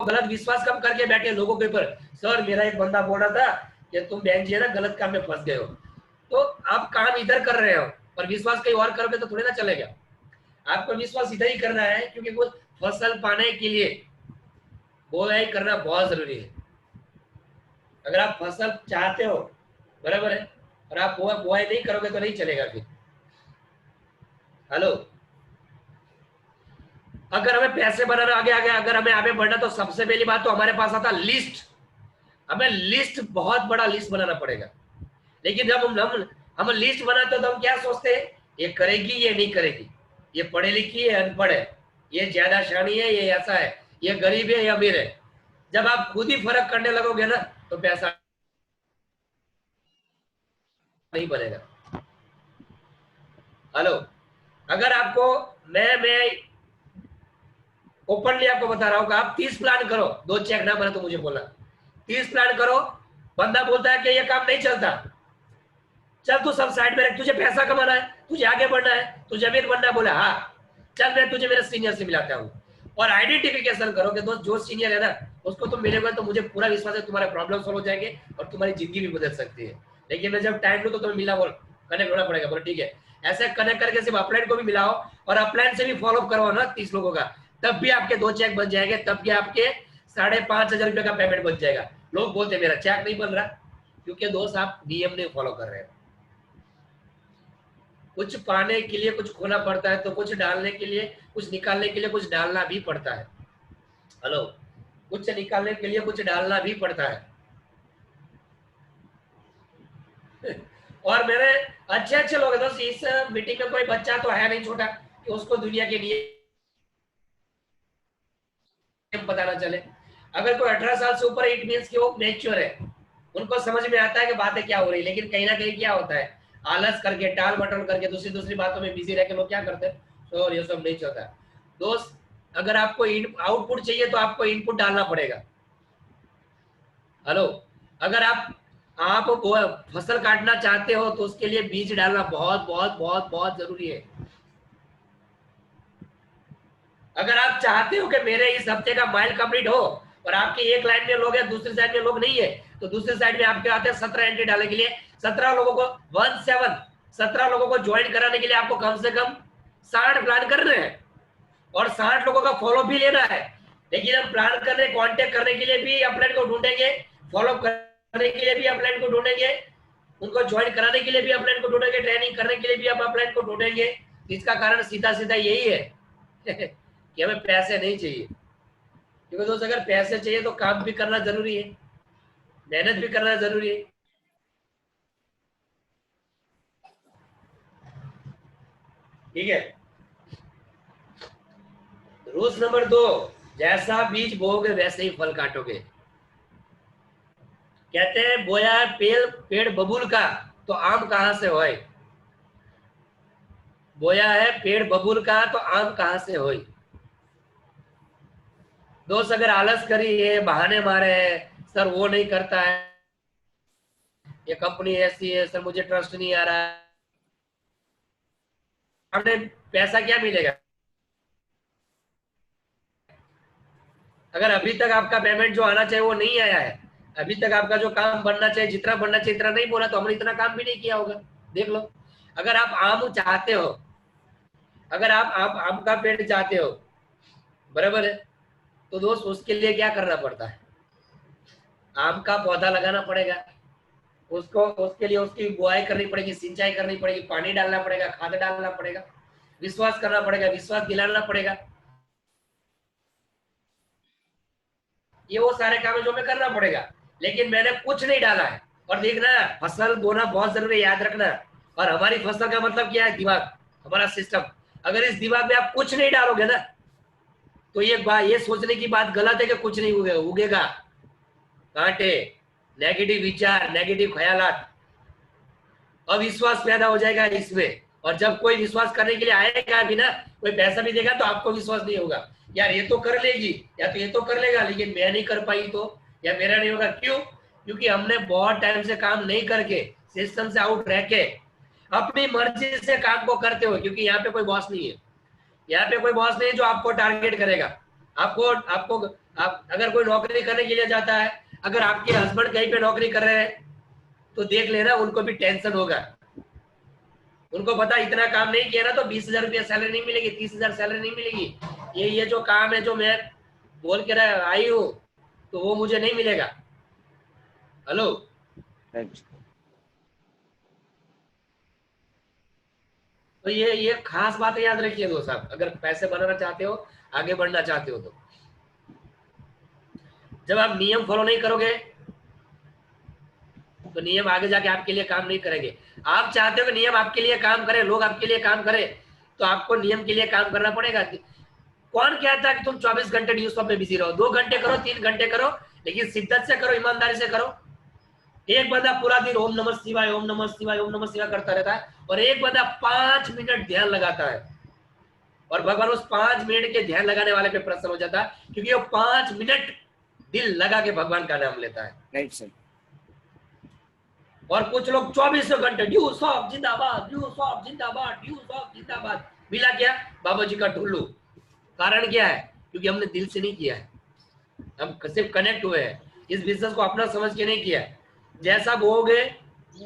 गलत विश्वास कम करके बैठे लोगों के ऊपर। सर मेरा एक बंदा बोल रहा था कि तुम बहन जी है ना गलत काम में फंस गए हो, तो आप काम इधर कर रहे हो पर विश्वास कहीं और करोगे तो थोड़ी ना चलेगा। आपको विश्वास इधर ही करना है, क्योंकि कुछ फसल पाने के लिए बुआई करना बहुत जरूरी है। अगर आप फसल चाहते हो, बराबर है, और आप बुआई नहीं करोगे तो नहीं चलेगा फिर। हेलो, अगर हमें पैसे बनाना आगे आगे अगर हमें आगे बढ़ना, तो सबसे पहली बात तो हमारे पास आता लिस्ट। हमें लिस्ट, बहुत बड़ा लिस्ट बनाना पड़ेगा। लेकिन जब हम लिस्ट बनाते हो तो हम क्या सोचते हैं, ये करेगी ये नहीं करेगी, ये पढ़े लिखी है अनपढ़ है, ये ज्यादा शानी है ये ऐसा है, ये गरीब है या अमीर है। जब आप खुद ही फर्क करने लगोगे ना तो पैसा नहीं बनेगा। हेलो, अगर आपको मैं ओपनली आपको बता रहा हूँ कि आप 30 प्लान करो, 2 चेक ना बने तो मुझे बोला। 30 प्लान करो, बंदा बोलता है कि ये काम नहीं चलता, चल तू सब साइड में रख, तुझे पैसा कमाना है, तुझे आगे बढ़ना है, तुझे अमीर बनना है, बोला हाँ चल मैं तुझे मेरे सीनियर से मिलाता हूँ। और आइडेंटिफिकेशन करो कि दोस्त जो सीनियर है ना उसको तुम मिलोगे तो मुझे पूरा विश्वास है तुम्हारे प्रॉब्लम सोल्व हो जाएंगे और तुम्हारी जिंदगी भी बदल सकती है। लेकिन मैं जब टाइम लूँ तो तुम्हें मिला बोल कनेक्ट होना पड़ेगा। बोलो ठीक है, ऐसे कनेक्ट करके सिर्फ अपलाइन को भी मिलाओ और अपलाइन से भी फॉलो करवाओ ना 30 लोगों का, तब भी आपके 2 चेक बन जाएंगे, तब भी आपके 5,500 रुपये का पेमेंट बन जाएगा। लोग बोलते मेरा चेक नहीं बन रहा, क्योंकि दोस्त आप नियम नहीं फॉलो कर रहे हैं। कुछ पाने के लिए कुछ खोना पड़ता है, तो कुछ डालने के लिए, कुछ निकालने के लिए कुछ डालना भी पड़ता है। हेलो, कुछ निकालने के लिए कुछ डालना भी पड़ता है। और मेरे अच्छे अच्छे लोग हैं दोस्त, इस मीटिंग में कोई बच्चा तो है नहीं छोटा कि उसको दुनिया के नियम पता ना चले। अगर कोई 18 साल से ऊपर, इट मीन्स कि वो मैच्योर है, उनको समझ में आता है कि बातें क्या हो रही। लेकिन कहीं ना कहीं क्या होता है, आलस करके टाल मटोल करके दूसरी दूसरी बातों में बिजी रह के लोग क्या करते हैं, तो ये सब नहीं चलता दोस्त। अगर आपको आउटपुट चाहिए तो आपको इनपुट डालना पड़ेगा। हेलो, अगर आप फसल काटना चाहते हो तो उसके लिए बीज डालना बहुत बहुत बहुत बहुत जरूरी है। अगर आप चाहते हो कि मेरे इस हफ्ते का माइल कंप्लीट हो और आपके एक लाइन में लोग हैं दूसरी साइड में लोग नहीं है, तो दूसरी साइड में आपके आते हैं 17 एंट्री डालने के लिए। 17 लोगों को 17 लोगों को ज्वाइन कराने के लिए आपको कम से कम 60 प्लान करने हैं और 60 लोगों का फॉलो भी लेना है। लेकिन हम प्लान करने, कांटेक्ट करने के लिए भी अपलाइन को ढूंढेंगे, फॉलो करने के लिए भी अपलाइन को ढूंढेंगे, उनको ज्वाइन कराने के लिए भी अपलाइन को ढूंढेंगे, ट्रेनिंग करने के लिए भी आप अपलाइन को ढूंढेंगे। इसका कारण सीधा सीधा यही है कि हमें पैसे नहीं चाहिए। क्योंकि दोस्त अगर पैसे चाहिए तो काम भी करना जरूरी है, मेहनत भी करना जरूरी है। ठीक है, रूल्स नंबर 2, जैसा बीज बोओगे वैसे ही फल काटोगे। कहते हैं बोया पेड़ बबूल का तो आम कहां से होए। बोया है पेड़ बबूल का तो आम कहां से होए। दोस्त अगर आलस करी है, बहाने मारे हैं, सर वो नहीं करता है, ये कंपनी ऐसी है, सर मुझे ट्रस्ट नहीं आ रहा है, हमने पैसा क्या मिलेगा। अगर अभी तक आपका पेमेंट जो आना चाहिए वो नहीं आया है, अभी तक आपका जो काम बनना चाहिए, जितना बनना चाहिए इतना नहीं बोला, तो हमने इतना काम भी नहीं किया होगा। देख लो, अगर आप आम चाहते हो, अगर आप आम का पेड़ चाहते हो, बराबर है, तो दोस्त उसके लिए क्या करना पड़ता है, आम का पौधा लगाना पड़ेगा, उसको उसके लिए उसकी बुआई करनी पड़ेगी, सिंचाई करनी पड़ेगी, पानी डालना पड़ेगा, खाद डालना पड़ेगा, विश्वास करना पड़ेगा, विश्वास दिलाना पड़ेगा। ये वो सारे काम है जो हमें करना पड़ेगा। लेकिन मैंने कुछ नहीं डाला है। और देखना, फसल बोना बहुत जरूरी है, याद रखना। और हमारी फसल का मतलब क्या है, दिमाग, हमारा सिस्टम। अगर इस दिमाग में आप कुछ नहीं डालोगे ना, तो ये सोचने की बात गलत है कि कुछ नहीं उगेगा। कांटे, नेगेटिव विचार, नेगेटिव ख्यालात, अविश्वास पैदा हो जाएगा इसमें। और जब कोई विश्वास करने के लिए आएगा भी ना, कोई पैसा भी देगा, तो आपको विश्वास नहीं होगा, यार ये तो कर लेगी या तो ये तो कर लेगा, लेकिन मैं नहीं कर पाई तो, या मेरा नहीं होगा। क्यों? क्योंकि हमने बहुत टाइम से काम नहीं करके, सिस्टम से आउट रह के अपनी मर्जी से काम को करते हो। क्योंकि यहाँ पे कोई बॉस नहीं है, यहाँ पे कोई बॉस नहीं है जो आपको टारगेट करेगा। आपको आपको आप अगर कोई नौकरी करने के लिए जाता है, अगर आपके हस्बैंड कहीं पे नौकरी कर रहे हैं तो देख लेना उनको भी टेंशन होगा। उनको पता इतना काम नहीं किया ना तो 20,000 रुपया सैलरी नहीं मिलेगी, 30,000 सैलरी नहीं मिलेगी, ये जो काम है जो मैं बोल के आई हूँ तो वो मुझे नहीं मिलेगा। हेलो, तो ये खास बात याद रखिए दोस्त साहब, अगर पैसे बनाना चाहते हो, आगे बढ़ना चाहते हो तो जब आप नियम फॉलो नहीं करोगे तो नियम आगे जाके आपके लिए काम नहीं करेंगे। आप चाहते हो कि नियम आपके लिए काम करे, लोग आपके लिए काम करे, तो आपको नियम के लिए काम करना पड़ेगा। कौन कहता है कि तुम 24 घंटे न्यूज में बिजी रहो? 2 घंटे करो, 3 घंटे करो, लेकिन शिद्दत से करो, ईमानदारी से करो। एक बंदा पूरा दिन ओम नमः शिवाय, ओम नमः शिवाय, ओम नमः शिवाय करता रहता है, और एक बंदा 5 मिनट ध्यान लगाता है, और भगवान उस 5 मिनट के ध्यान लगाने वाले पे प्रसन्न हो जाता है, क्योंकि वो 5 मिनट दिल लगा के भगवान का नाम लेता है। Right sir. और कुछ लोग 24 घंटे ड्यूस ऑफ जिंदाबाद, ड्यूस ऑफ जिंदाबाद, ड्यूस ऑफ जिंदाबाद, मिला क्या? बाबा जी का टुल्लू। कारण क्या है? क्योंकि हमने दिल से नहीं किया है, हम सिर्फ कनेक्ट हुए हैं, इस बिजनेस को अपना समझ के नहीं किया। जैसा बोओगे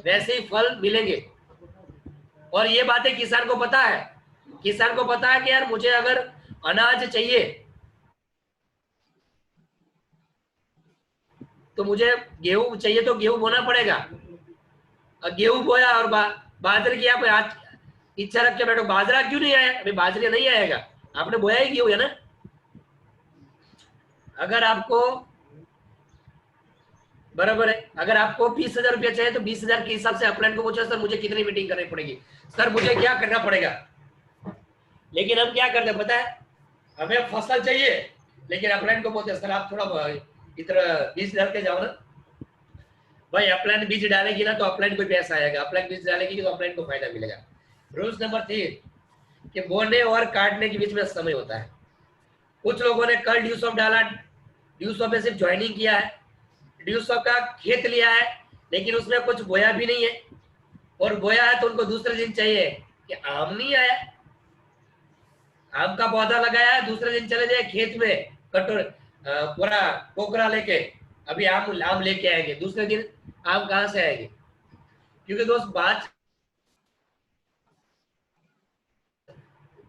वैसे ही फल मिलेंगे। और ये बातें किसान को पता है, किसान को पता है कि यार मुझे अगर अनाज चाहिए तो मुझे गेहूं चाहिए, तो गेहूं बोना पड़ेगा। गेहूं बोया और बाजरे की आप आज इच्छा रख के बैठो, बाजरा क्यों नहीं आया? अभी बाजरे नहीं आएगा, आपने बोया ही गेहूं है ना। अगर आपको बराबर है, अगर आपको 20,000 रुपया चाहिए तो 20,000 के हिसाब से अपलाइन को पूछो, सर मुझे कितनी मीटिंग करनी पड़ेगी, सर मुझे क्या करना पड़ेगा। लेकिन हम क्या करते हैं पता है, हमें फसल चाहिए, लेकिन अपलाइन को बोलते हैं सर आप थोड़ा इतना 20,000 के जाओ ना भाई, अपलाइन बीज डालेगी ना तो अपलाइन को पैसा आएगा, अपलाइन बीज डालेगी तो अपलाइन को फायदा मिलेगा। रूल्स नंबर 3 कि बोने और काटने के बीच में समय होता है। कुछ लोगों ने कल ड्यूस ऑफ डाला, ड्यूस ऑफ में सिर्फ ज्वाइनिंग किया है, ड्यूस ऑफ का खेत लिया है, लेकिन उसमें कुछ बोया भी नहीं है, और बोया है तो उनको दूसरे दिन चाहिए कि आम नहीं आया, आम का पौधा लगाया है, दूसरे दिन चले जाए खेत में कटोर पूरा टोकरा लेके, अभी आम लेके आएंगे, दूसरे दिन आम कहां से आएंगे? क्योंकि दोस्त बात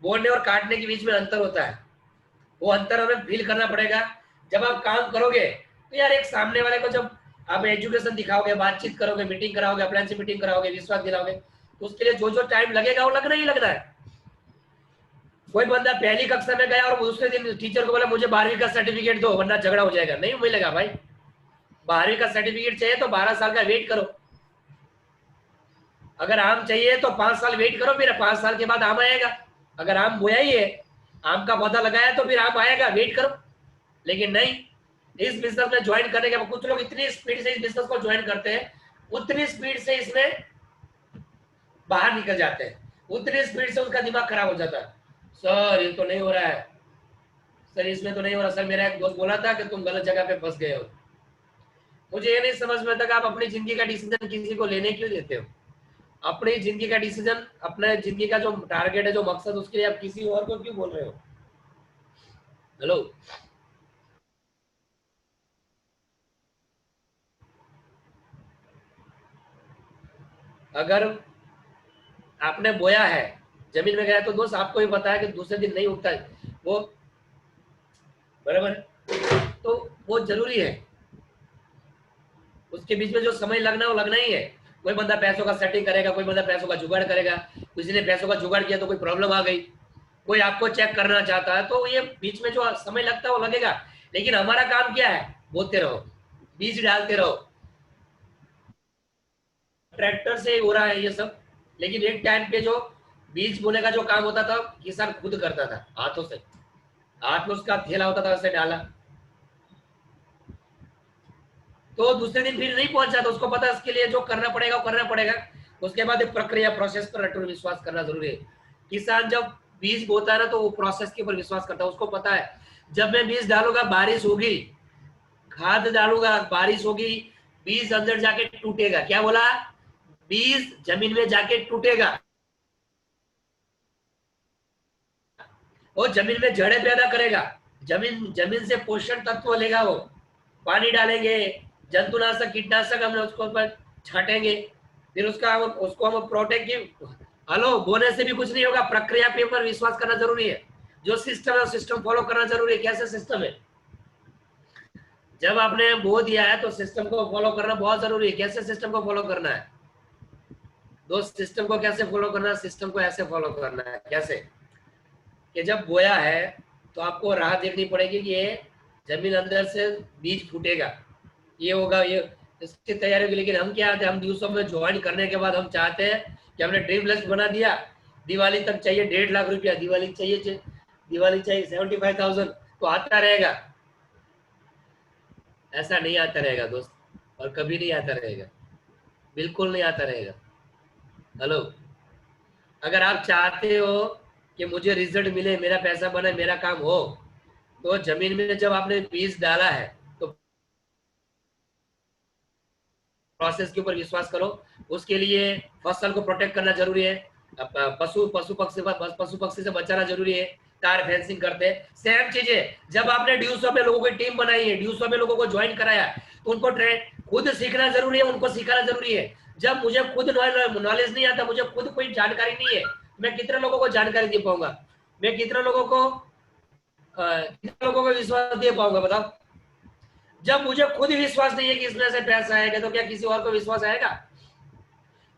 बोलने और काटने के बीच में अंतर होता है, वो अंतर हमें फील करना पड़ेगा। जब आप काम करोगे तो यार एक सामने वाले को जब आप एजुकेशन दिखाओगे, बातचीत करोगे, मीटिंग कराओगे, अपलाइन से मीटिंग कराओगे, विश्वास दिलाओगे, तो उसके लिए जो जो टाइम लगेगा वो लगना ही लगना है। कोई बंदा पहली कक्षा में गया और दूसरे दिन टीचर को बोला मुझे 12वीं का सर्टिफिकेट दो वरना झगड़ा हो जाएगा, नहीं मिलेगा भाई। 12वीं का सर्टिफिकेट चाहिए तो 12 साल का वेट करो, अगर आम चाहिए तो 5 साल वेट करो, फिर 5 साल के बाद आम आएगा। अगर आम बोया ही है, आम का पौधा लगाया तो फिर आम आएगा, वेट करो। लेकिन नहीं, इस बिजनेस में ज्वाइन करने के बाद कुछ लोग इतनी स्पीड से इस बिजनेस को ज्वाइन करते हैं, उतनी स्पीड से इसमें बाहर निकल जाते हैं, उतनी स्पीड से उनका दिमाग खराब हो जाता है। सर ये तो नहीं हो रहा है, सर इसमें तो नहीं हो रहा, सर मेरा एक दोस्त बोला था कि तुम गलत जगह पे फंस गए हो। मुझे ये नहीं समझ में आता कि आप अपनी जिंदगी का डिसीजन किसी को लेने क्यों देते हो? अपनी जिंदगी का डिसीजन, अपने जिंदगी का जो टारगेट है, जो मकसद, उसके लिए आप किसी और को क्यों बोल रहे हो? हेलो, अगर आपने बोया है, जमीन में गया, तो दोस्त आपको भी पता है कि दूसरे दिन नहीं उगता है वो, बराबर, तो वो जरूरी है, उसके बीच में जो समय लगना वो लगना ही है। कोई बंदा पैसों का सेटिंग करेगा, कोई बंदा पैसों का जुगाड़ करेगा, किसी ने पैसों का जुगाड़ किया तो कोई प्रॉब्लम आ गई, कोई आपको चेक करना चाहता है, तो ये बीच में जो समय लगता है वो लगेगा। लेकिन हमारा काम क्या है? बोते रहो, बीज डालते रहो। ट्रैक्टर से हो रहा है ये सब, लेकिन एक टाइम पे जो बीज बोने का जो काम होता था किसान खुद करता था, हाथों से, हाथ में उसका थैला होता था, उसे डाला, तो दूसरे दिन फिर नहीं पहुंचा, तो उसको पता है इसके लिए जो करना पड़ेगा वो करना पड़ेगा। उसके बाद प्रक्रिया, प्रोसेस पर अटूट विश्वास करना जरूरी है। किसान जब बीज बोता है ना तो वो प्रोसेस के ऊपर विश्वास करता है, उसको पता है जब मैं बीज डालूंगा बारिश होगी, खाद डालूंगा बारिश होगी, बीज अंदर जाके टूटेगा। क्या बोला? बीज जमीन में जाके टूटेगा, वो जमीन में जड़ें पैदा करेगा, जमीन जमीन से पोषण तत्व लेगा वो, पानी डालेंगे, जंतुनाशक कीटनाशक हम उसको पर छाटेंगे, फिर उसको हम प्रोटेक्टिव, हेलो, बोने से भी कुछ नहीं होगा, प्रक्रिया पे पर विश्वास करना जरूरी है। जो सिस्टम है सिस्टम फॉलो करना जरूरी है। कैसे सिस्टम है? जब आपने बो दिया है तो सिस्टम को फॉलो करना बहुत जरूरी है। कैसे सिस्टम को फॉलो करना है दोस्त? सिस्टम को कैसे फॉलो करना है? सिस्टम को ऐसे फॉलो करना है। कैसे? कि जब बोया है तो आपको राह देखनी पड़ेगी कि ये जमीन अंदर से बीज फूटेगा, ये होगा, ये इसकी तैयारी होगी। लेकिन हम क्या आते हैं, हम दिवसों में ज्वाइन करने के बाद हम चाहते हैं कि हमने ड्रीम लिस्ट बना दिया, दिवाली तक चाहिए 1.5 लाख रुपया, दिवाली चाहिए 75,000, तो आता रहेगा। ऐसा नहीं आता रहेगा दोस्त, और कभी नहीं आता रहेगा, बिल्कुल नहीं आता रहेगा। हेलो, अगर आप चाहते हो कि मुझे रिजल्ट मिले, मेरा पैसा बने, मेरा काम हो, तो जमीन में जब आपने बीज डाला है तो प्रोसेस के ऊपर विश्वास करो। उसके लिए फसल को प्रोटेक्ट करना जरूरी है, पशु पशु पक्षी से बचाना जरूरी है, तार फेंसिंग करते हैं। सेम चीजें जब आपने ड्यूसो में लोगों की टीम बनाई है, ड्यूसो में लोगों को ज्वाइन कराया, तो उनको खुद सीखना जरूरी है, उनको सिखाना जरूरी है। जब मुझे खुद नॉलेज नहीं आता, मुझे खुद कोई जानकारी नहीं है, मैं कितने लोगों को जानकारी दे पाऊंगा? मैं कितने लोगों को विश्वास दे पाऊंगा बताओ? जब मुझे खुद ही विश्वास नहीं है कि इसमें से पैसा आएगा, तो क्या किसी और को विश्वास आएगा?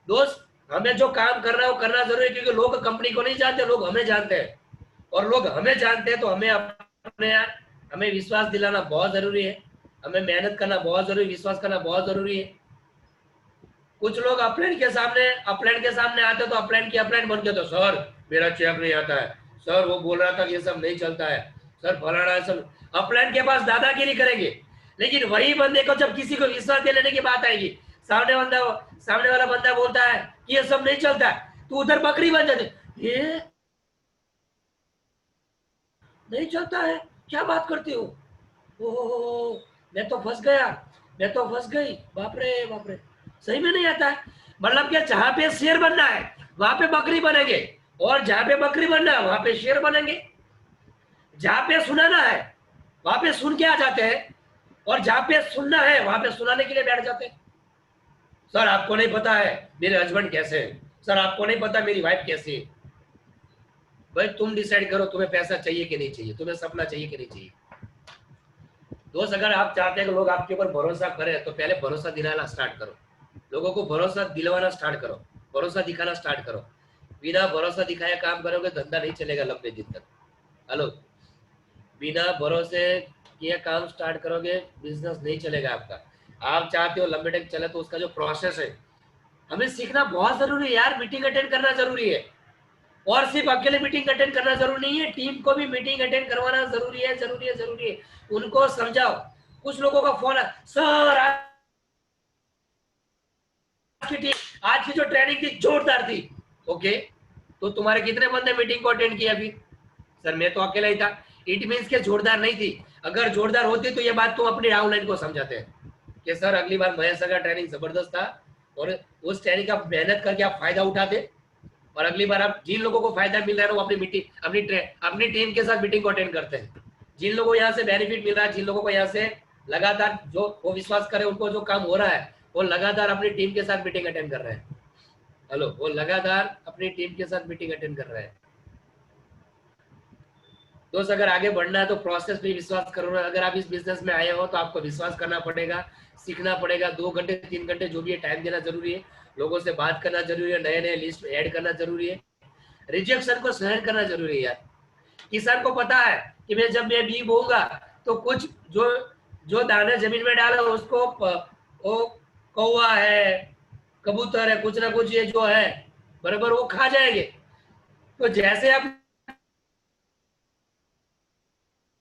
दोस्त, हमें जो काम करना है वो करना जरूरी है, क्योंकि लोग कंपनी को नहीं जानते, लोग हमें जानते हैं, और लोग हमें जानते हैं तो हमें विश्वास दिलाना बहुत जरूरी है। हमें मेहनत करना बहुत जरूरी, विश्वास करना बहुत जरूरी है। कुछ लोग अपलैंड के सामने आते तो अपलैंड की अपलैंड बन के, तो सर मेरा चेक नहीं आता है, सर वो बोल रहा था कि ये सब नहीं चलता है, सर फलाना, सब अपलैंड के पास दादागिरी करेंगे। लेकिन वही बंदे को जब किसी को विश्वास दे लेने की बात आएगी, सामने वाला बंदा बोलता है कि ये सब नहीं चलता, तो उधर बकरी बन जाते, ये नहीं चलता है, क्या बात करते हो? ओ, मैं तो फंस गया, मैं तो फंस गई, बाप रे बाप रे, सही में नहीं आता है। मतलब क्या, जहां पे शेर बनना है वहां पे बकरी बनेंगे, और जहां पे बकरी बनना है वहां पे शेर बनेंगे। जहां पे सुनाना है वहां पे सुन के आ जाते हैं, और जहां पे सुनना है वहां पे सुनाने के लिए बैठ जाते हैं। सर आपको नहीं पता है मेरे हस्बैंड कैसे है, सर आपको नहीं पता मेरी वाइफ कैसी है। भाई तुम डिसाइड करो, तुम्हें पैसा चाहिए कि नहीं चाहिए, तुम्हें सपना चाहिए कि नहीं चाहिए। दोस्त, अगर आप चाहते हैं कि लोग आपके ऊपर भरोसा करें, तो पहले भरोसा दिलाना स्टार्ट करो, लोगों को भरोसा दिलवाना स्टार्ट करो, भरोसा दिखाना स्टार्ट करो। बिना भरोसा दिखाए काम करोगे, धंधा नहीं चलेगा लंबे दिन तक। हेलो, बिना भरोसे किए काम स्टार्ट करोगे, बिजनेस नहीं चलेगा आपका। आप चाहते हो लंबे टाइम चले, तो उसका जो प्रोसेस है हमें सीखना बहुत जरूरी है यार। मीटिंग अटेंड करना जरूरी है, और सिर्फ अकेले मीटिंग अटेंड करना जरूरी नहीं है, टीम को भी मीटिंग अटेंड करवाना जरूरी है, जरूरी है, जरूरी है। उनको समझाओ। कुछ लोगों का फोन है, सर आज की जो ट्रेनिंग थी जोरदार थी। ओके, तो तुम्हारे कितने बंदे मीटिंग को अटेंड किया? फिर सर मैं तो अकेला ही था। इट मीन्स के जोरदार नहीं थी। अगर जोरदार होती तो ये बात तुम अपनी डाउनलाइन को समझाते हैं कि सर अगली बार महेश सर का ट्रेनिंग जबरदस्त था, और उस ट्रेनिंग का मेहनत करके आप फायदा उठाते, और अगली बार आप जिन लोगों को फायदा मिल रहा है वो अपनी टीम के साथ मीटिंग को अटेंड करते हैं। जिन लोगों को यहाँ से बेनिफिट मिल रहा है, जिन लोगों को यहाँ से लगातार जो वो विश्वास करे, उनको जो काम हो रहा है, वो लगातार अपनी टीम के साथ मीटिंग अटेंड कर रहे हैं। हेलो, वो लगातार अपनी टीम के साथ मीटिंग अटेंड कर रहे हैं। दोस्त, अगर आगे बढ़ना है तो प्रोसेस पे विश्वास करो। अगर आप इस बिजनेस में आए हो तो आपको विश्वास करना पड़ेगा, सीखना पड़ेगा। 2 घंटे 3 घंटे जो भी है टाइम देना जरूरी है, लोगों से बात करना जरूरी है, नए नए लिस्ट ऐड करना जरूरी है, रिजेक्शन को सहन करना जरूरी है यार। किसान को पता है कि जब मैं बीज बोऊंगा तो कुछ जो जो दाने जमीन में डाला उसको वो कौवा है, कबूतर है, कुछ ना कुछ ये जो है बराबर वो खा जाएंगे। तो जैसे आप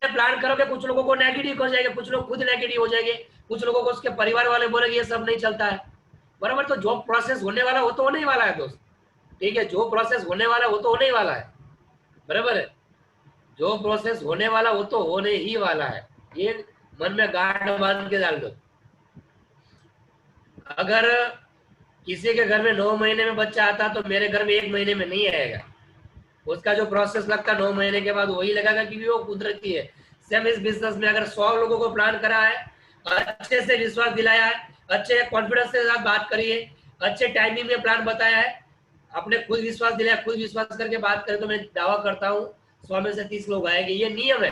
प्लान करोगे, कुछ लोगों को नेगेटिव हो जाएगा, कुछ लोग खुद नेगेटिव हो जाएंगे, कुछ लोगों को उसके परिवार वाले बोलेंगे ये सब नहीं चलता है, बराबर। तो जो प्रोसेस होने वाला वो तो होने ही वाला है दोस्त, ठीक है। जो प्रोसेस होने वाला वो तो होने ही वाला है, बराबर है। जो प्रोसेस होने वाला वो तो होने ही वाला है, ये मन में गांठ बांध के डाल दो। अगर किसी के घर में 9 महीने में बच्चा आता तो मेरे घर में 1 महीने में नहीं आएगा। उसका जो प्रोसेस लगता 9 महीने के बाद वही लगेगा, क्योंकि वो कुदरती है। सेम इस बिजनेस में अगर 100 लोगों को प्लान करा है, अच्छे से विश्वास दिलाया है, अच्छे कॉन्फिडेंस के साथ बात करी है, अच्छे टाइमिंग में प्लान बताया है, आपने खुद विश्वास दिलाया, खुद विश्वास करके बात करें, तो मैं दावा करता हूँ 100 में से 30 लोग आएंगे, ये नियम है।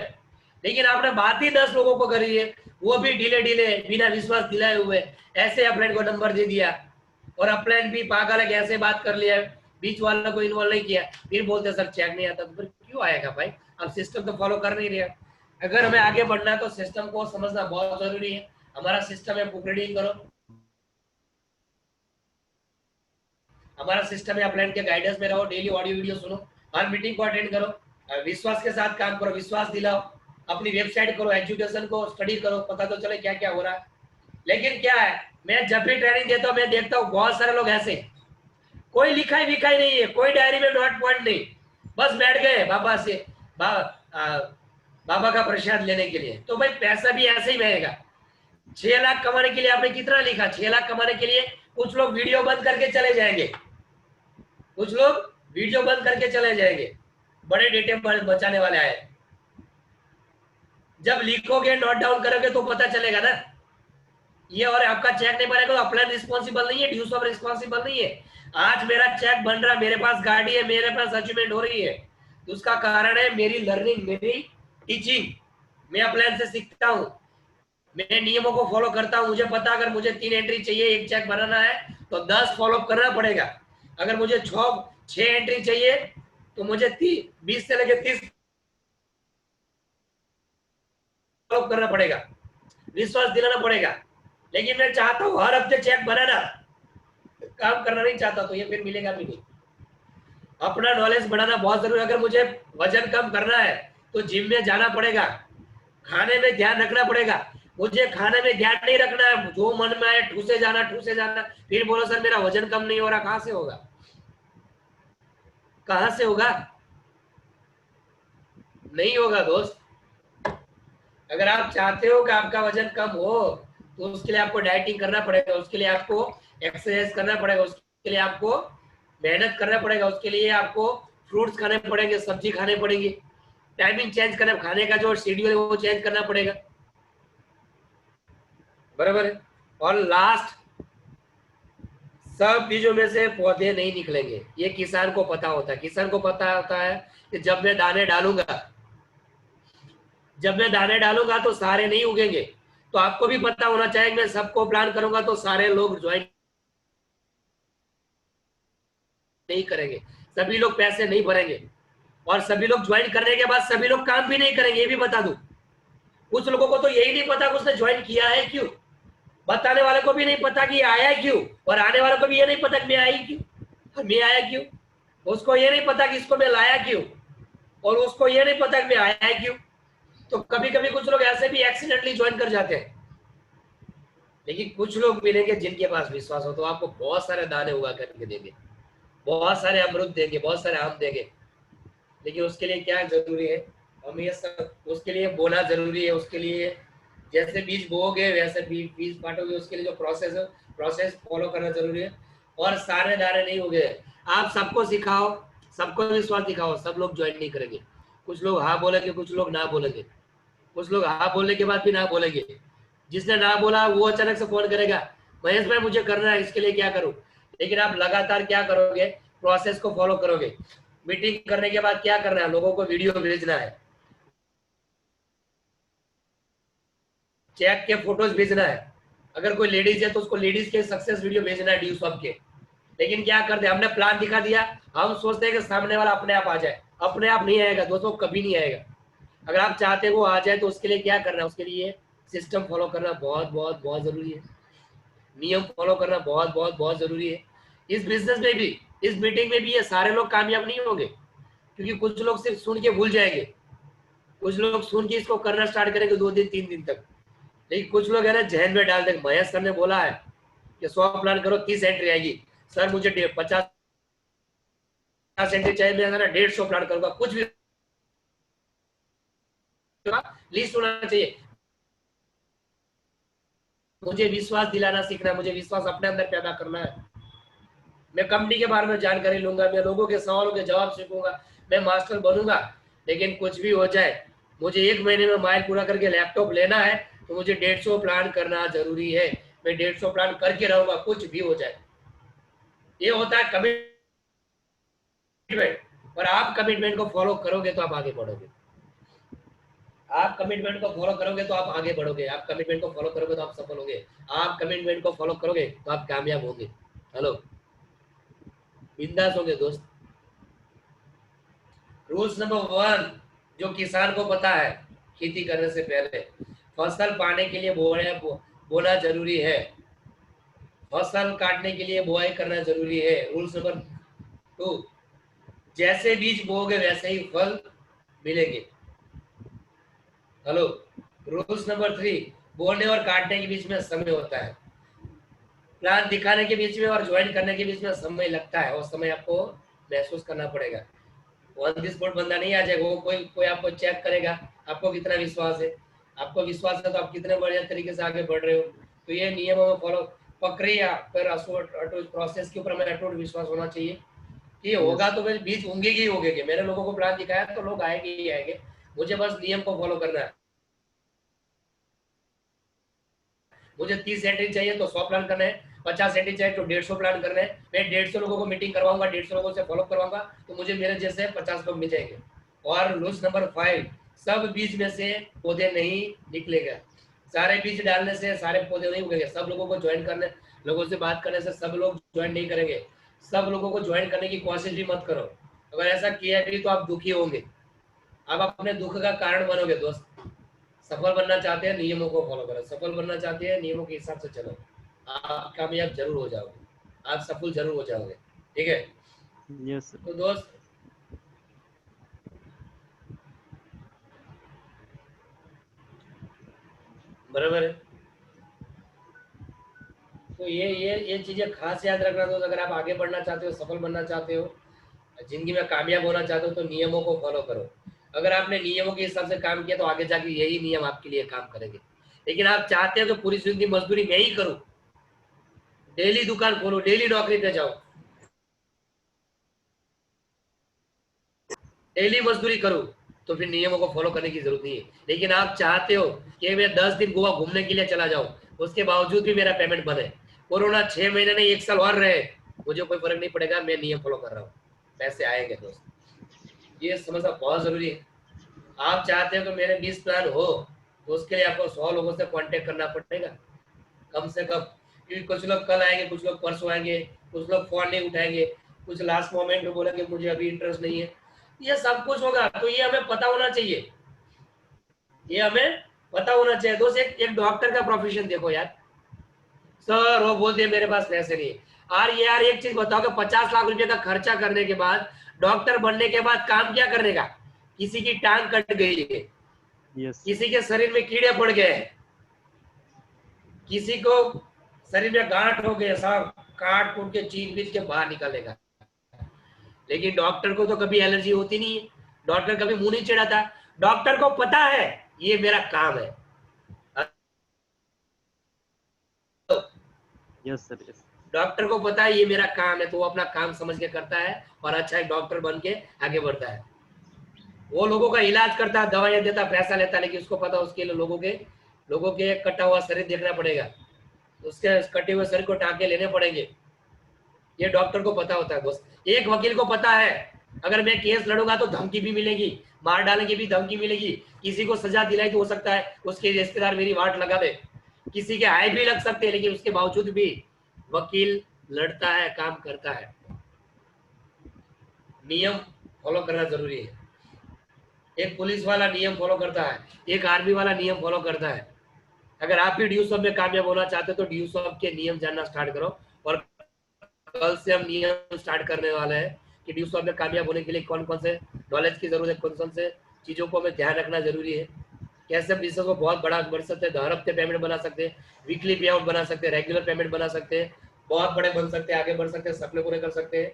लेकिन आपने बात ही 10 लोगों को करी है, वो भी ढीले ढीले बिना विश्वास दिलाए हुए, ऐसे अपलाइन को नंबर दे दिया, और अपलाइन भी पागल है, कैसे बात कर लिया, बीच वाला को इन्वॉल्व नहीं किया, फिर बोलते सर चेक नहीं आता, तो फिर क्यों आएगा भाई? आप सिस्टम तो फॉलो कर नहीं रहे। अगर हमें आगे बढ़ना है तो सिस्टम को समझना बहुत जरूरी है। हमारा सिस्टम है बुक रीडिंग करो, हमारा सिस्टम है अपलाइन के गाइडेंस में रहो, डेली ऑडियो वीडियो सुनो, हर मीटिंग को अटेंड करो, विश्वास के साथ काम करो, विश्वास दिलाओ, अपनी वेबसाइट करो, एजुकेशन को स्टडी करो, पता तो चले क्या क्या हो रहा है। लेकिन क्या है, मैं जब भी ट्रेनिंग देता हूँ मैं देखता हूँ बहुत सारे लोग ऐसे, कोई लिखाई विखाई नहीं है, कोई डायरी में नोट पॉइंट नहीं, बस बैठ गए बाबा से बाबा का प्रसाद लेने के लिए। तो भाई पैसा भी ऐसे ही बहेगा। 6 लाख कमाने के लिए आपने कितना लिखा? 6 लाख कमाने के लिए कुछ लोग वीडियो बंद करके चले जाएंगे, कुछ लोग वीडियो बंद करके चले जाएंगे, बड़े डेटे बचाने वाले आए। जब लिखोगे, नोट डाउन करोगे तो पता चलेगा ना ये, और आपका चेक नहीं बनेगा तो अपना रिस्पॉन्सिबल नहीं है, ड्यूज ऑफ रिस्पॉन्सिबल नहीं है। आज मेरा चेक बन रहा, मेरे पास गाड़ी है, मेरे पास अचीवमेंट हो रही है, तो उसका कारण है मेरी लर्निंग, मेरी टीचिंग। मैं अपलाइन से सीखता हूँ, मैं नियमों को फॉलो करता हूँ। मुझे पता अगर मुझे 3 एंट्री चाहिए, एक चेक बनाना है तो 10 फॉलो करना पड़ेगा। अगर मुझे 6 एंट्री चाहिए तो मुझे 20 से लेकर 30 फॉलो करना पड़ेगा, विश्वास दिलाना पड़ेगा। लेकिन मैं चाहता हूँ हर हफ्ते चेक बनाना, काम करना नहीं चाहता, तो ये फिर मिलेगा भी नहीं। अपना नॉलेज बढ़ाना बहुत जरूरी है। अगर मुझे वजन कम करना है तो जिम में जाना पड़ेगा, खाने में ध्यान रखना पड़ेगा। मुझे खाने में ध्यान नहीं रखना है, जो मन में आए ठूसे जाना, फिर बोलो सर मेरा वजन कम नहीं हो रहा, कहां से होगा? कहां से होगा? नहीं होगा दोस्त। अगर आप चाहते हो कि आपका वजन कम हो तो उसके लिए आपको डाइटिंग करना पड़ेगा, उसके लिए आपको एक्सरसाइज करना पड़ेगा, उसके लिए आपको मेहनत करना पड़ेगा, उसके लिए आपको फ्रूट्स खाने पड़ेंगे, सब्जी खाने पड़ेगी, टाइमिंग चेंज करना, खाने का जो शेड्यूल है वो चेंज करना पड़ेगा, बराबर है। और लास्ट, सब बीजों में से पौधे नहीं निकलेंगे, ये किसान को पता होता है। किसान को पता होता है कि जब मैं दाने डालूंगा तो सारे नहीं उगेंगे। तो आपको भी पता होना चाहिए, मैं सबको प्लान करूंगा तो सारे लोग ज्वाइन नहीं करेंगे, सभी लोग पैसे नहीं भरेंगे, और सभी लोग ज्वाइन करने के बाद सभी लोग काम भी नहीं करेंगे, ये भी बता दूं। कुछ लोगों को तो यही नहीं पता कि उसने ज्वाइन किया है क्यों, बताने वाले को भी नहीं पता कि आया क्यों, और आने वाले को भी ये नहीं पता कि मैं आया क्यों, उसको ये नहीं पता कि इसको मैं लाया क्यों, और उसको ये नहीं पता कि मैं आया क्यों। तो कभी कभी कुछ लोग ऐसे भी एक्सीडेंटली ज्वाइन कर जाते हैं। लेकिन कुछ लोग मिलेंगे जिनके पास विश्वास हो, तो आपको बहुत सारे दाने उगा करके देंगे, बहुत सारे अमरूद देंगे, बहुत सारे आम देंगे। लेकिन उसके लिए क्या जरूरी है, हम ये सब, उसके लिए बोना जरूरी है। उसके लिए जैसे बीज बोओगे वैसे बीज काटोगे, उसके लिए जो प्रोसेस है, प्रोसेस फॉलो करना जरूरी है। और सारे दाने नहीं होंगे, आप सबको सिखाओ, सबको विश्वास दिखाओ, सब लोग ज्वाइन नहीं करेंगे। कुछ लोग हाँ बोलेंगे, कुछ लोग ना बोलेंगे, कुछ लोग हाँ बोलने के बाद भी ना बोलेंगे। जिसने ना बोला वो अचानक से फोन करेगा, महेश भाई मुझे करना है, इसके लिए क्या करूं? लेकिन आप लगातार क्या करोगे, प्रोसेस को फॉलो करोगे। मीटिंग करने के बाद क्या करना है, लोगों को वीडियो भेजना है, चेक के फोटोज भेजना है, अगर कोई लेडीज है तो उसको लेडीज के सक्सेस वीडियो भेजना है, ड्यू सब के। लेकिन क्या करते हैं, हमने प्लान दिखा दिया, हम सोचते हैं कि सामने वाला अपने आप आ जाए। अपने आप नहीं आएगा दोस्तों, कभी नहीं आएगा। अगर आप चाहते हैं वो आ जाए तो उसके लिए क्या करना है, उसके लिए सिस्टम फॉलो करना बहुत बहुत बहुत जरूरी है, नियम फॉलो करना बहुत बहुत बहुत जरूरी है। इस बिजनेस में भी, इस मीटिंग में भी ये सारे लोग कामयाब नहीं होंगे, क्योंकि कुछ लोग सिर्फ सुन के भूल जाएंगे, कुछ लोग सुन के इसको करना स्टार्ट करेंगे 2 दिन 3 दिन तक। लेकिन कुछ लोग है ना जहन में डाल देंगे, महेश सर ने बोला है कि 100 प्लान करो 30 एंट्री आएगी, सर मुझे 50 एंट्री चाहिए, मैं 150 प्लान करूंगा, कुछ भी लिस्ट होना चाहिए। मुझे विश्वास दिलाना सीखना, मुझे विश्वास अपने अंदर पैदा करना है। मैं कंपनी के बारे में जानकारी लूंगा, मैं लोगों के सवालों के जवाब सीखूंगा, मैं मास्टर बनूंगा। लेकिन कुछ भी हो जाए, मुझे 1 महीने में माइल पूरा करके लैपटॉप लेना है तो मुझे 150 प्लान करना जरूरी है। मैं 150 प्लान करके रहूंगा कुछ भी हो जाए। ये होता है कमिटमेंट। और आप कमिटमेंट को फॉलो करोगे तो आप आगे बढ़ोगे। आप कमिटमेंट को फॉलो करोगे तो आप आगे बढ़ोगे। आप कमिटमेंट को फॉलो करोगे तो आप सफल होगे। आप कमिटमेंट को फॉलो करोगे तो आप कामयाब होगे। हेलो, बिंदास होगे दोस्त। रूल्स नंबर 1 जो किसान को पता है, खेती करने से पहले फसल पाने के लिए बोना जरूरी है, फसल काटने के लिए बुआई करना जरूरी है। रूल्स नंबर 2 जैसे बीज बोओगे वैसे ही फल मिलेंगे। हेलो, रूल्स नंबर 3 बोने और काटने के बीच में समय होता है। प्लान दिखाने के बीच में और ज्वाइन करने के बीच में समय लगता है, और समय आपको महसूस करना पड़ेगा। ऑन द स्पॉट बंदा नहीं आ जाएगा। वो कोई कोई आपको चेक करेगा आपको कितना विश्वास है। आपको विश्वास है तो आप कितने बढ़िया तरीके से आगे बढ़ रहे हो। तो ये नियमों में फॉलो प्रक्रिया पर अटूट प्रोसेस के ऊपर मेरा अटूट विश्वास होना चाहिए कि होगा Yes. तो फिर बीज उगेगी ही उगेगी। मैंने लोगों को प्लान दिखाया तो लोग आएंगे ही आएंगे। मुझे बस नियम को फॉलो करना है। मुझे 30 एंट्री चाहिए तो 100 प्लान करना है, 50 एंट्री चाहिए तो 150 प्लान करना है। मैं 150 लोगों को मीटिंग करवाऊंगा, 150 लोगों से फॉलो करवाऊंगा तो मुझे मेरे जैसे 50 लोग मिल जाएंगे। और रूल्स नंबर 5 सब बीज में से पौधे नहीं निकलेगा। सारे बीज डालने से सारे पौधे नहीं उगेंगे। सब लोगों को ज्वाइन करने, लोगों से बात करने से सब लोग ज्वाइन नहीं करेंगे। सब लोगों को ज्वाइन करने की कोशिश भी मत करो। अगर ऐसा किया भी तो आप दुखी होंगे। आप अपने दुख का कारण बनोगे दोस्त। सफल बनना चाहते हैं नियमों को फॉलो करो। सफल बनना चाहते हैं नियमों के हिसाब से चलो। आप कामयाब जरूर हो जाओगे। आप सफल जरूर हो जाओगे। ठीक है Yes, sir. तो दोस्त, बराबर है। तो ये चीजें खास याद रखना दोस्त। अगर आप आगे बढ़ना चाहते हो, सफल बनना चाहते हो, जिंदगी में कामयाब होना चाहते हो तो नियमों को फॉलो करो। अगर आपने नियमों के हिसाब से काम किया तो आगे जाके यही नियम आपके लिए काम करेंगे। लेकिन आप चाहते हो कि पूरी जिंदगी मजदूरी मैं ही करूं, डेली दुकान खोलो, डेली नौकरी पे जाओ, डेली मजदूरी करो, तो फिर नियमों को फॉलो करने की जरूरत नहीं है। लेकिन आप चाहते हो कि मैं 10 दिन गोवा घूमने के लिए चला जाऊं, उसके बावजूद भी मेरा पेमेंट बंद है, कोरोना 6 महीने नहीं 1 साल और रहे, मुझे कोई फर्क नहीं पड़ेगा, मैं नियम फॉलो कर रहा हूँ, पैसे आएंगे दोस्त। ये समझना बहुत जरूरी है। आप चाहते हो कि मेरे 20 प्लान हो तो उसके लिए आपको 100 लोगों से कांटेक्ट करना पड़ेगा कम से कम। क्योंकि कुछ लोग कल आएंगे, कुछ लोग परसों आएंगे, कुछ लोग फोन नहीं उठाएंगे, कुछ लास्ट मोमेंट में बोलेंगे मुझे अभी इंटरेस्ट नहीं है। ये सब कुछ होगा तो ये हमें पता होना चाहिए। ये हमें पता होना चाहिए दोस्त। एक डॉक्टर का प्रोफेशन देखो यार। सर वो बोलते हैं मेरे पास पैसे नहीं है। और ये यार एक चीज बताओ कि 50 लाख रुपए का खर्चा करने के बाद डॉक्टर बनने के बाद काम क्या करने का? किसी की टांग कट गई है, Yes. किसी के शरीर में कीड़े पड़ गए हैं, किसी को शरीर में गांठ हो गए, सब काट कूट के चीर बीच के बाहर निकालेगा। लेकिन डॉक्टर को तो कभी एलर्जी होती नहीं है, डॉक्टर कभी मुंह नहीं चिढ़ाता। डॉक्टर को पता है ये मेरा काम है। Yes, sir. Yes. डॉक्टर को पता है ये मेरा काम है तो वो अपना काम समझ के करता है और अच्छा एक डॉक्टर बन के आगे बढ़ता है। वो लोगों का इलाज करता है, दवाइयां देता, पैसा लेता, लेकिन उसको पता उसके लिए लोगों के कटा हुआ शरीर देखना पड़ेगा, उसके कटे हुए शरीर को टांके लेने पड़ेंगे। ये डॉक्टर को पता होता है दोस्त। एक वकील को पता है अगर मैं केस लड़ूंगा तो धमकी भी मिलेगी, मार डालने की भी धमकी मिलेगी, किसी को सजा दिलाई तो हो सकता है उसके रिश्तेदार मेरी वाट लगा दे, किसी के आय भी लग सकते हैं, लेकिन उसके बावजूद भी वकील लड़ता है, काम करता है। नियम फॉलो करना जरूरी है। एक पुलिस वाला नियम फॉलो करता है, एक आर्मी वाला नियम फॉलो करता है। अगर आप भी ड्यू सब में कामयाब होना चाहते हो तो ड्यू सब के नियम जानना स्टार्ट करो। और कल से हम नियम स्टार्ट करने वाले हैं कि ड्यू सब में कामयाब होने के लिए कौन कौन से नॉलेज की जरूरत है, कौन कौन से चीजों को हमें ध्यान रखना जरूरी है, कैसे हम बिजनेस को बहुत बड़ा बढ़ सकते हैं, हर हफ्ते पेमेंट बना सकते हैं, वीकली पे आउट बना सकते हैं, रेगुलर पेमेंट बना सकते हैं, बहुत बड़े बन सकते हैं, आगे बढ़ सकते हैं, सपने पूरे कर सकते हैं,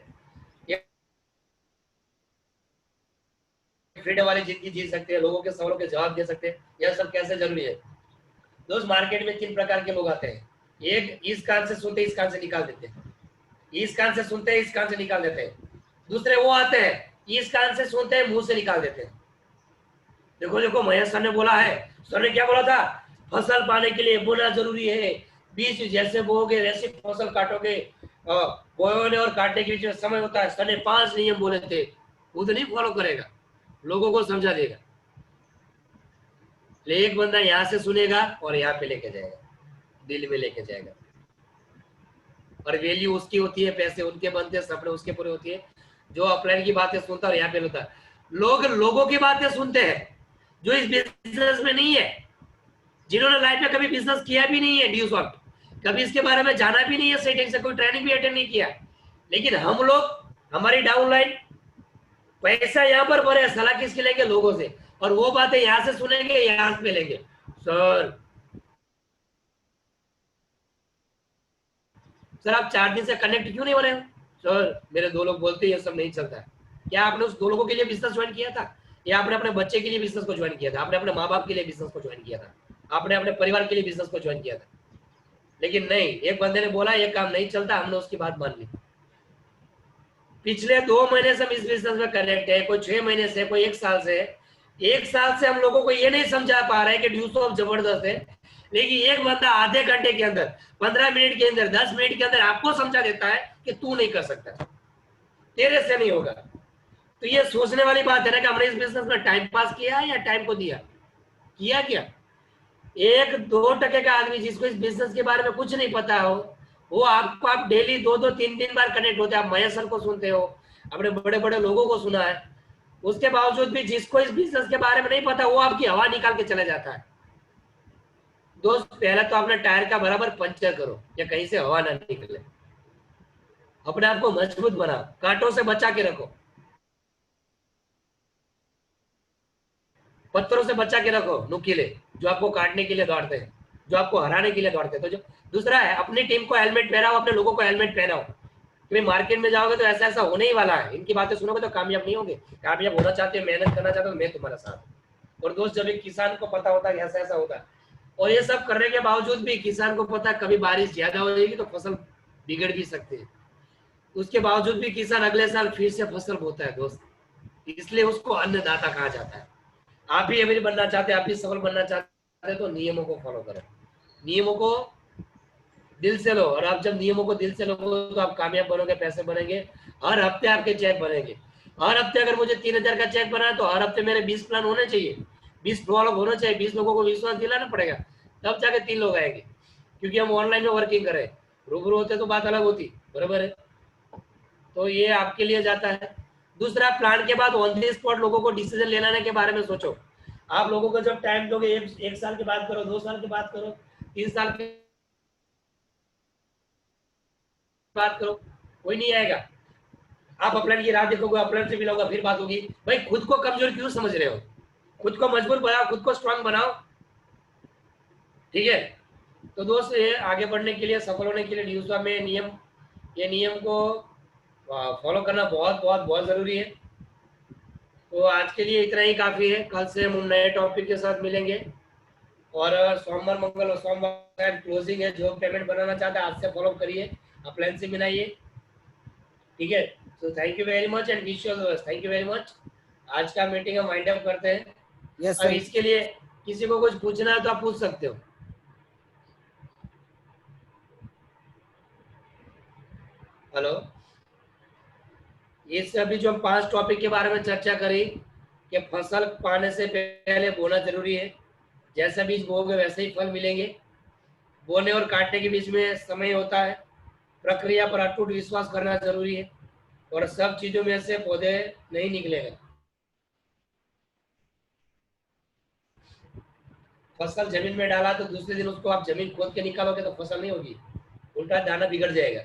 फ्रीडम वाली जिंदगी जी सकते हैं, लोगों के सवालों के जवाब दे सकते हैं। यह सब कैसे जरूरी है दोस्त। मार्केट में 3 प्रकार के लोग आते हैं। एक इस कान से सुनते इस कान से निकाल देते हैं, इस कान से सुनते हैं इस कान से निकाल देते हैं। दूसरे वो आते हैं इस कान से सुनते हैं मुंह से निकाल देते हैं। देखो देखो महेश सर ने बोला है, सर ने क्या बोला था, फसल पाने के लिए बोना जरूरी है, बीज जैसे बोओगे वैसे फसल काटोगे, बोने और काटने के बीच में समय होता है। सर ने 5 नियम बोले थे, खुद नहीं फॉलो करेगा, लोगों को समझा देगा। एक बंदा यहाँ से सुनेगा और यहाँ पे लेके जाएगा, दिल में लेके जाएगा। और वैल्यू उसकी होती है, पैसे उनके बनते हैं, सपने उसके पूरे होती है। जो अपलाइन की बातें सुनता है और यहाँ पे होता है। लोग लोगों की बातें सुनते हैं जो इस बिजनेस में नहीं है, जिन्होंने लाइफ में कभी बिजनेस किया भी नहीं है, ड्यू सॉफ्ट कभी इसके बारे में जाना भी नहीं है, सेटिंग से कोई ट्रेनिंग भी अटेंड नहीं किया। लेकिन हम लोग, हमारी डाउनलाइन पैसा यहाँ पर भरे, सलाह किसके लेंगे, लोगों से, और वो बातें यहाँ से सुनेंगे, यहाँ पे लेंगे। सर आप 4 दिन से कनेक्ट क्यों नहीं हो रहे हो? सर मेरे 2 लोग बोलते हैं ये सब नहीं चलता है। क्या आपने उस 2 लोगों के लिए बिजनेस ज्वाइन किया था, या आपने अपने बच्चे के लिए बिजनेस को ज्वाइन किया था, आपने अपने माँ बाप के लिए बिजनेस को ज्वाइन किया था, आपने अपने परिवार के लिए बिजनेस को ज्वाइन किया था? लेकिन नहीं, एक बंदे ने बोला ये काम नहीं चलता, हमने उसकी बात मान ली। पिछले 2 महीने से हम इस बिजनेस में कनेक्ट है, कोई 6 महीने से, कोई 1 साल से। 1 साल से हम लोगों को ये नहीं समझा पा रहे हैं कि ड्यूस ऑफ जबरदस्त है, लेकिन एक बंदा आधे घंटे के अंदर, 15 मिनट के अंदर, 10 मिनट के अंदर आपको समझा देता है कि तू नहीं कर सकता, तेरे से नहीं होगा। तो ये सोचने वाली बात है ना कि हमने इस बिजनेस में टाइम पास किया या टाइम को दिया, किया क्या? 1-2% का आदमी जिसको इस बिजनेस के बारे में कुछ नहीं पता हो, वो आपको, आप डेली 2-2 3-3 बार कनेक्ट होते हैं, आप महेश सर को सुनते हो, अपने बड़े बड़े लोगों को सुना है, उसके बावजूद भी जिसको इस बिजनेस के बारे में नहीं पता, वो आपकी हवा निकाल के चले जाता है। दोस्त पहले तो अपने टायर का बराबर पंचर करो, या कहीं से हवा ना निकले, अपने आप को मजबूत बनाओ, कांटों से बचा के रखो, पत्थरों से बचा के रखो, नुकीले, जो आपको काटने के लिए दौड़ते हैं, जो आपको हराने के लिए दौड़ते हैं। तो जो दूसरा है, अपनी टीम को हेलमेट पहनाओ, अपने लोगों को हेलमेट पहनाओ। क्योंकि मार्केट में जाओगे तो ऐसा ऐसा होने ही वाला है, इनकी बातें सुनोगे तो कामयाब नहीं होगे। कामयाब होना चाहते हो, मेहनत करना चाहते हो, मैं तुम्हारा साथ। और दोस्त, जब एक किसान को पता होता है कि ऐसा ऐसा होता है, और ये सब करने के बावजूद भी किसान को पता है कभी बारिश ज्यादा हो जाएगी तो फसल बिगड़ भी सकती है, उसके बावजूद भी किसान अगले साल फिर से फसल बोता है दोस्त, इसलिए उसको अन्नदाता कहा जाता है। आप भी अमीर बनना चाहते हैं, आप भी सफल बनना चाहते हैं, तो नियमों को फॉलो करो, नियमों को दिल से लो। और आप जब नियमों को दिल से लोगे तो आप कामयाब बनोगे, पैसे बनेंगे, हर हफ्ते आपके चेक बनेंगे। हर हफ्ते अगर मुझे 3,000 का चेक बना है तो हर हफ्ते मेरे 20 प्लान होने चाहिए, 20 फॉलो होना चाहिए, 20 लोगों को विश्वास दिलाना पड़ेगा, तब जाके 3 लोग आएंगे। क्योंकि हम ऑनलाइन में वर्किंग कर रहे हैं, रूबरू होते तो बात अलग होती, बराबर है। तो ये आपके लिए जाता है। दूसरा, प्लान के बाद ऑन द स्पॉट लोगों को डिसीजन लेने के बारे में सोचो। आप लोगों को जब टाइम दोगे, एक साल के बाद करो, 2 साल के बाद करो, 3 साल के बाद करो, कोई नहीं आएगा। आप अपलाइन की राह देखोगे, अपलाइन से मिलोगे, फिर बात होगी। भाई खुद को कमजोर क्यों समझ रहे हो, खुद को मजबूत बनाओ, खुद को स्ट्रांग बनाओ, ठीक है। तो दोस्त, ये आगे बढ़ने के लिए, सफल होने के लिए ड्यूसा में नियम, ये नियम को फॉलो करना बहुत बहुत बहुत जरूरी है। तो आज के लिए इतना ही काफी है, कल से हम नए टॉपिक के साथ मिलेंगे। और सोमवार, मंगल और सोमवार क्लोजिंग है, जो पेमेंट बनाना चाहता है आज से फॉलो करिए, अप्लाइन से मिलाइए, ठीक है। तो thank you very much and wish you all the best. Thank you very much. आज का मीटिंग हम वाइंड अप करते हैं। यस अब सर। इसके लिए किसी को कुछ पूछना है तो आप पूछ सकते हो। हेलो, इस अभी जो हम 5 टॉपिक के बारे में चर्चा करी कि फसल पाने से पहले बोना जरूरी है, जैसा बीज बोओगे वैसे ही फल मिलेंगे, बोने और काटने के बीच में समय होता है, प्रक्रिया पर अटूट विश्वास करना जरूरी है, और सब चीजों में से पौधे नहीं निकलेगा। फसल जमीन में डाला तो दूसरे दिन उसको आप जमीन खोद के निकालोगे तो फसल नहीं होगी, उल्टा दाना बिगड़ जाएगा।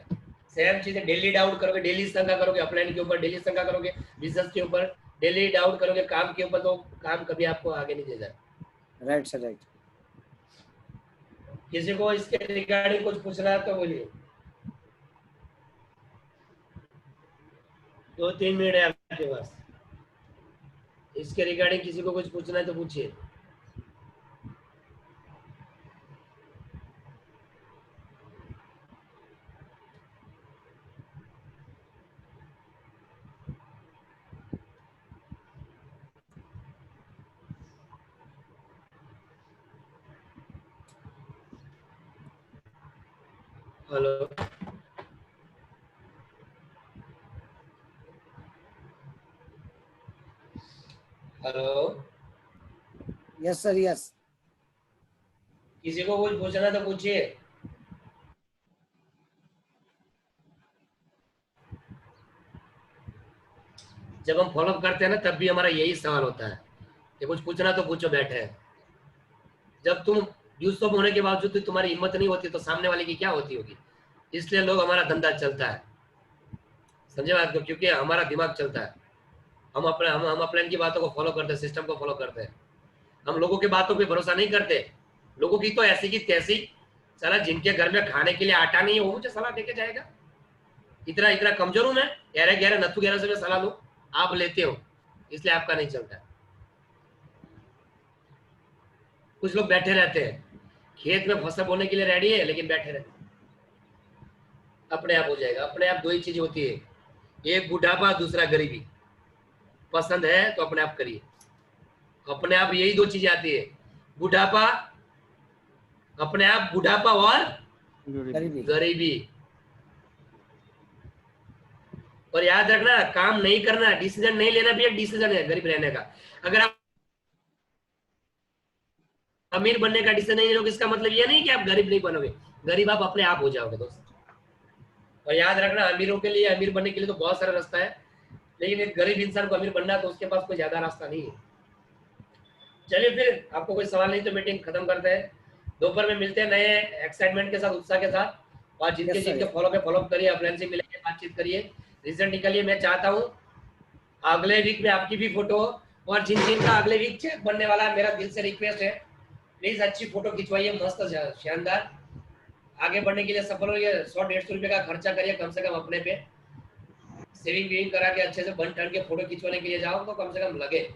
सेम चीजें डेली डाउट करोगे, डेली शंका करोगे, अपलाइन के ऊपर डेली शंका करोगे, बिजनेस के ऊपर डेली डाउट करोगे, काम के ऊपर, तो काम कभी आपको आगे नहीं देगा। Right sir, right. किसी को इसके रिगार्डिंग कुछ पूछना है तो बोलिए। 2-3 मिनट है आपके पास, इसके रिगार्डिंग किसी को कुछ पूछना है तो पूछिए। Hello hello, yes sir, yes. किसी को कुछ पूछना तो पूछिए। जब हम फॉलो करते हैं ना तब भी हमारा यही सवाल होता है कि कुछ पूछना तो पूछो, बैठे हैं। जब तुम यूसुफ होने के बावजूद भी तुम्हारी हिम्मत नहीं होती तो सामने वाले की क्या होती होगी। इसलिए लोग, हमारा धंधा चलता है, समझे बात को, क्योंकि हमारा दिमाग चलता है। हम अपने इनकी बातों को फॉलो करते हैं, सिस्टम को फॉलो करते हैं। हम लोगों की बातों पे भरोसा नहीं करते। लोगों की तो ऐसी की तैसी, साला जिनके घर में खाने के लिए आटा नहीं है वो मुझे सलाह देके जाएगा। इतना इतना कमजोर हूं मैं, गहरे गहरे नथु गहरे से मैं सलाह लूं, आप लेते हो, इसलिए आपका नहीं चलता। कुछ लोग बैठे रहते हैं, खेत में फसल बोने के लिए रेडी है लेकिन बैठे रहते हैं। अपने आप हो जाएगा, अपने आप। दो ही चीज होती है, एक बुढ़ापा, दूसरा गरीबी। पसंद है तो अपने आप करिए, अपने आप यही दो चीजें आती है, बुढ़ापा, अपने आप बुढ़ापा और गरीबी। गरीबी। और याद रखना, काम नहीं करना, डिसीजन नहीं लेना भी एक डिसीजन है गरीब रहने का। अगर आप अमीर बनने का डिसीजन नहीं लोगे, इसका मतलब ये नहीं कि आप गरीब नहीं बनोगे, गरीब आप अपने आप हो जाओगे दोस्त। और याद रखना, अमीरों के लिए, अमीर बनने के लिए तो बहुत सारा रास्ता है, लेकिन एक गरीब इंसान को अमीर बनना है तो उसके पास कोई ज्यादा रास्ता नहीं है। चलिए फिर, आपको कोई सवाल नहीं तो मीटिंग खत्म करते हैं। दोपहर में मिलते हैं नए एक्साइटमेंट के साथ, उत्साह के साथ। और जिनके Yes, sir. जिनके फॉलो पे फॉलो करिए, अपने से मिलेंगे, बातचीत करिए, रिजल्ट निकालिए। मैं चाहता हूँ अगले वीक में आपकी भी फोटो, और जिन जिन का अगले वीक चेक बनने वाला है, मेरा दिल से रिक्वेस्ट है, प्लीज अच्छी फोटो खिंचवाइए, मस्त शानदार। आगे बढ़ने के लिए सफल हो, 100-150 रुपए का खर्चा करिए कम से कम अपने पे, सेविंग वेविंग करा के अच्छे से बन ठन के फोटो खिंचवाने के लिए जाओ तो कम से कम लगे।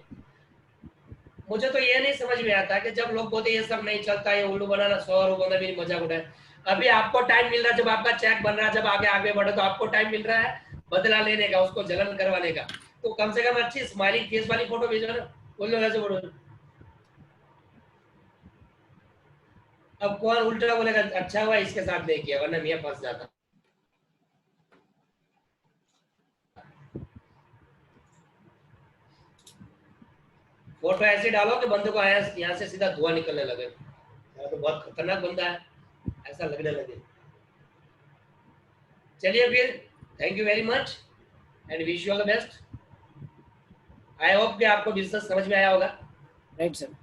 मुझे तो ये नहीं समझ में आता कि जब लोग बोलते ये सब नहीं चलता, ये उल्लू बनाना, 100 बंदा भी मजाक उठाए। अभी आपको टाइम मिल रहा है, जब आपका चेक बन रहा है, जब आगे आगे बढ़े तो आपको टाइम मिल रहा है बदला लेने का, उसको जलन करवाने का। तो कम से कम अच्छी स्माइलिंग फेस वाली फोटो भेजो ना, उल्लू ऐसे बोलो। अब कौन उल्टा बोलेगा अच्छा हुआ इसके साथ नहीं किया, वरना मैं फंस जाता। फोटो ऐसे डालो कि बंदे को आया यहाँ से सीधा धुआं निकलने लगे, तो बहुत खतरनाक बंदा है, ऐसा लगने लगे। चलिए फिर, thank you very much and wish you all the best. I hope कि आपको बिजनेस समझ में आया होगा। Right sir.